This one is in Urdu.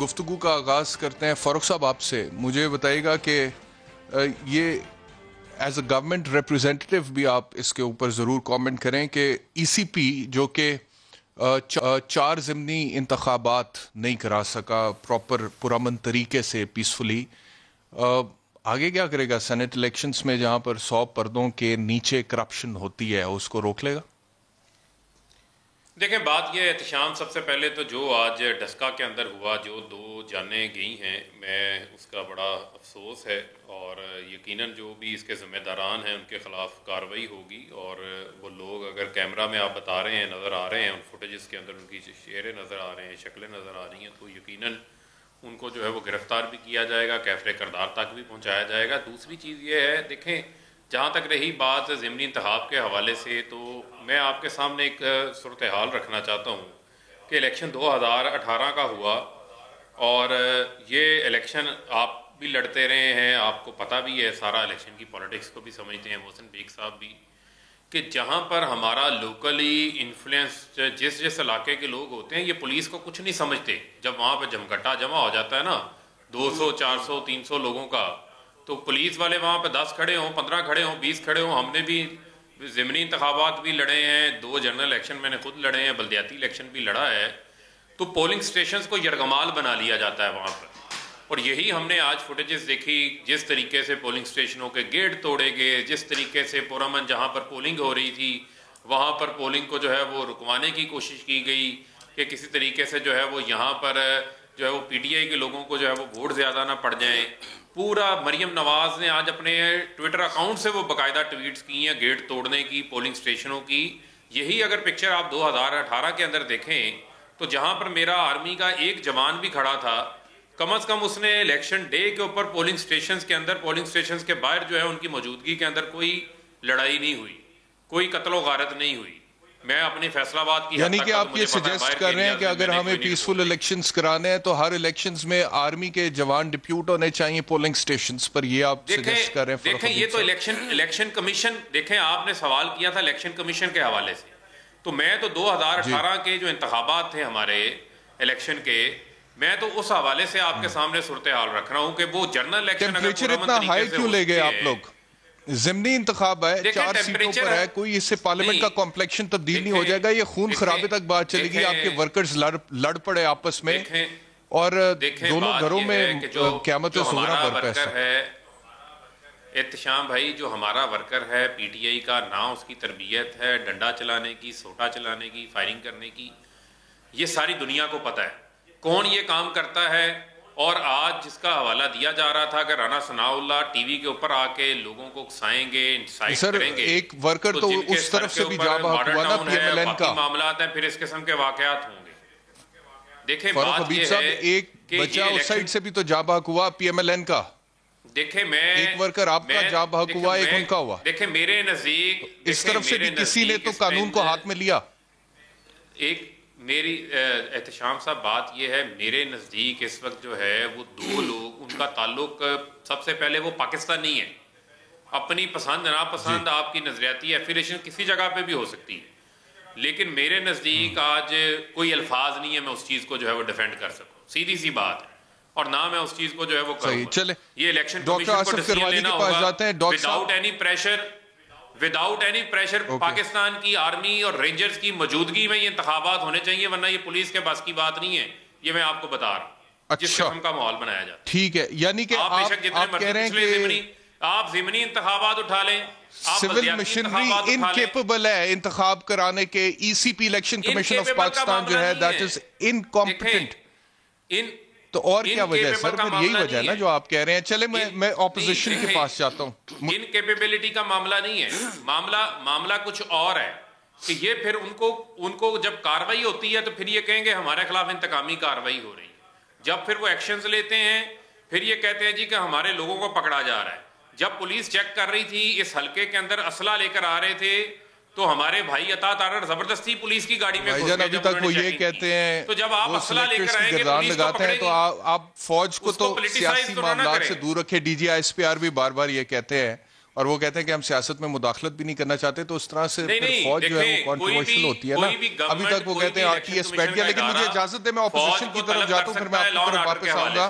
گفتگو کا آغاز کرتے ہیں فاروق صاحب آپ سے. مجھے بتائیے گا کہ یہ ایز اے گورنمنٹ ریپریزنٹیٹو بھی آپ اس کے اوپر ضرور کامنٹ کریں کہ ای سی پی جو کہ 4 ضمنی انتخابات نہیں کرا سکا پراپر پرامن طریقے سے پیسفلی، آگے کیا کرے گا سینٹ الیکشنز میں جہاں پر 100 پردوں کے نیچے کرپشن ہوتی ہے، اس کو روک لے گا؟ دیکھیں بات یہ احتشام، سب سے پہلے تو جو آج ڈسکا کے اندر ہوا، جو 2 جانیں گئی ہیں، میں اس کا بڑا افسوس ہے، اور یقیناً جو بھی اس کے ذمہ داران ہیں ان کے خلاف کارروائی ہوگی. اور وہ لوگ اگر کیمرہ میں آپ بتا رہے ہیں، نظر آ رہے ہیں، ان فوٹیجز کے اندر ان کی چہرے نظر آ رہے ہیں، شکلیں نظر آ رہی ہیں، تو یقیناً ان کو جو ہے وہ گرفتار بھی کیا جائے گا، کیفر کردار تک بھی پہنچایا جائے گا. دوسری چیز یہ ہے، دیکھیں جہاں تک رہی بات ضمنی انتخاب کے حوالے سے، تو میں آپ کے سامنے ایک صورتحال رکھنا چاہتا ہوں کہ الیکشن 2018 کا ہوا، اور یہ الیکشن آپ بھی لڑتے رہے ہیں، آپ کو پتہ بھی ہے، سارا الیکشن کی پالیٹکس کو بھی سمجھتے ہیں محسن بیگ صاحب بھی، کہ جہاں پر ہمارا لوکلی انفلوئنس جس علاقے کے لوگ ہوتے ہیں، یہ پولیس کو کچھ نہیں سمجھتے. جب وہاں پہ جمگٹا جمع ہو جاتا ہے نا 200 400 300 لوگوں کا، تو پولیس والے وہاں پہ 10 کھڑے ہوں، 15 کھڑے ہوں، 20 کھڑے ہوں. ہم نے بھی ضمنی انتخابات بھی لڑے ہیں، 2 جنرل الیکشن میں نے خود لڑے ہیں، بلدیاتی الیکشن بھی لڑا ہے. تو پولنگ سٹیشنز کو یرغمال بنا لیا جاتا ہے وہاں پر، اور یہی ہم نے آج فوٹیجز دیکھی، جس طریقے سے پولنگ سٹیشنوں کے گیٹ توڑے گئے، جس طریقے سے پرامن جہاں پر پولنگ ہو رہی تھی وہاں پر پولنگ کو جو ہے وہ رکوانے کی کوشش کی گئی کہ کسی طریقے سے جو ہے وہ یہاں پر جو ہے وہ پی ٹی آئی کے لوگوں کو جو ہے وہ ووٹ زیادہ نہ پڑ جائیں. پورا مریم نواز نے آج اپنے ٹویٹر اکاؤنٹ سے وہ باقاعدہ ٹویٹس کی ہیں گیٹ توڑنے کی، پولنگ سٹیشنوں کی. یہی اگر پکچر آپ 2018 کے اندر دیکھیں تو جہاں پر میرا آرمی کا ایک جوان بھی کھڑا تھا، کم از کم اس نے الیکشن ڈے کے اوپر پولنگ سٹیشنز کے اندر، پولنگ سٹیشنز کے باہر جو ہے ان کی موجودگی کے اندر کوئی لڑائی نہیں ہوئی، کوئی قتل و غارت نہیں ہوئی. میں اپنی فیصل آباد کی یعنی کہ آپ یہ سجیسٹ کر رہے ہیں کہ اگر ہمیں پیسفل الیکشنز کرانے ہیں تو ہر الیکشنز میں آرمی کے جوان ڈپیوٹ ہونے چاہیے پولنگ سٹیشنز پر، یہ آپ سجیسٹ کر رہے ہیں؟ دیکھیں یہ تو الیکشن کمیشن، دیکھیں آپ نے سوال کیا تھا الیکشن کمیشن کے حوالے سے، تو میں تو 2018 کے جو انتخابات تھے ہمارے الیکشن کے، میں تو اس حوالے سے آپ کے سامنے صورتحال رکھ رہا ہوں کہ وہ جنرل الیکشن ٹیمپریچر اتنا ہائی کیوں لے گئے آپ لوگ؟ ضمنی انتخاب ہے، 4 سیٹوں پر ہے، کوئی اس سے پارلیمنٹ کا کمپلیکشن تبدیل نہیں ہو جائے گا. یہ خون خرابے تک بات چلے گی، آپ کے ورکرز لڑ پڑے آپس میں اور دونوں گھروں میں قیامت صغریٰ برپا ہے. احتشام بھائی، جو ہمارا ورکر ہے پی ٹی آئی کا، نہ اس کی تربیت ہے ڈنڈا چلانے کی، سوٹا چلانے کی، فائرنگ کرنے کی، یہ ساری دنیا کو پتہ ہے کون یہ کام کرتا ہے. اور آج جس کا حوالہ دیا جا رہا تھا کہ رانا ثناء اللہ ٹی وی کے اوپر آ کے لوگوں کو اکسائیں گے، انسائٹ کریں گے، ایک ورکر تو اس طرف سے بھی جا بحق ہوا نا پی ایم ایل این کا، معاملات ہیں، پھر اس قسم کے واقعات ہوں گے. دیکھیں فاروق بات حبیب یہ صاحب، ہے ایک بچہ اس سائڈ سے بھی تو جا بحق ہوا پی ایم ایل این کا. دیکھیں میں ایک ورکر آپ کا جا بحق ہوا، ایک ان کا ہوا. دیکھیں میرے نزدیک اس طرف سے بھی کسی نے تو قانون کو ہاتھ میں لیا. ایک میری احتشام صاحب بات یہ ہے، میرے نزدیک اس وقت جو ہے وہ 2 لوگ، ان کا تعلق سب سے پہلے وہ پاکستان نہیں ہے. اپنی پسند ناپسند آپ کی نظریاتی ایفیلیشن کسی جگہ پہ بھی ہو سکتی ہے، لیکن میرے نزدیک آج کوئی الفاظ نہیں ہے میں اس چیز کو جو ہے وہ ڈیفینڈ کر سکوں، سیدھی سی بات ہے، اور نہ میں اس چیز کو جو ہے وہ کروں گا. یہ الیکشن کمیشن کو ڈیسیژن لینا ہوگا وداؤٹ اینی پریشر. پاکستان کی آرمی اور رینجرز کی موجودگی میں یہ انتخابات ہونے چاہیے، ورنہ یہ پولیس کے بس کی بات نہیں ہے. یہ میں آپ کو بتا رہا ہوں جس قسم کا ماحول بنایا جاتا ہے. ٹھیک ہے، یعنی کہ آپ کہہ رہے ہیں کہ آپ ضمنی انتخابات اٹھا لیں، سول مشینری انکیپبل ہے انتخاب کرانے کے. ای سی پی الیکشن کمیشن آف پاکستان جو ہے دیٹ از انکمپٹنٹ. تو اور کیا وجہ ہے سر؟ پھر یہی وجہ ہے نا جو آپ کہہ رہے ہیں. چلے میں اپوزیشن کے پاس جاتا ہوں. ان کیپیبلٹی کا معاملہ نہیں ہے، معاملہ کچھ اور ہے کہ یہ پھر ان کو جب کاروائی ہوتی ہے تو پھر یہ کہیں گے ہمارے خلاف انتقامی کاروائی ہو رہی ہے. جب پھر وہ ایکشنز لیتے ہیں پھر یہ کہتے ہیں جی کہ ہمارے لوگوں کو پکڑا جا رہا ہے. جب پولیس چیک کر رہی تھی اس حلقے کے اندر اسلحہ لے کر آ رہے تھے تو ہمارے بھائی عطا تارڑ زبردستی پولیس کی گاڑی میں گھس گئے. ابھی تک وہ یہ کہتے ہیں تو جب آپ اسلحہ لے کر آئیں گے پولیس کو لگاتے ہیں تو آپ فوج کو تو سیاسی معاملات سے دور رکھے. D G S P R بھی بار بار یہ کہتے ہیں اور وہ کہتے ہیں کہ ہم سیاست میں مداخلت بھی نہیں کرنا چاہتے، تو اس طرح سے نہیں پھر نہیں فوج جو ہے وہ دیکھیں، کانٹروورشل ہوتی ہے نا. ابھی تک وہ کہتے ہیں RTS بیٹھ گیا، لیکن مجھے اجازت دے میں اپوزیشن کی طرف جاتا ہوں، پھر میں آپ کی طرف واپس آؤں گا.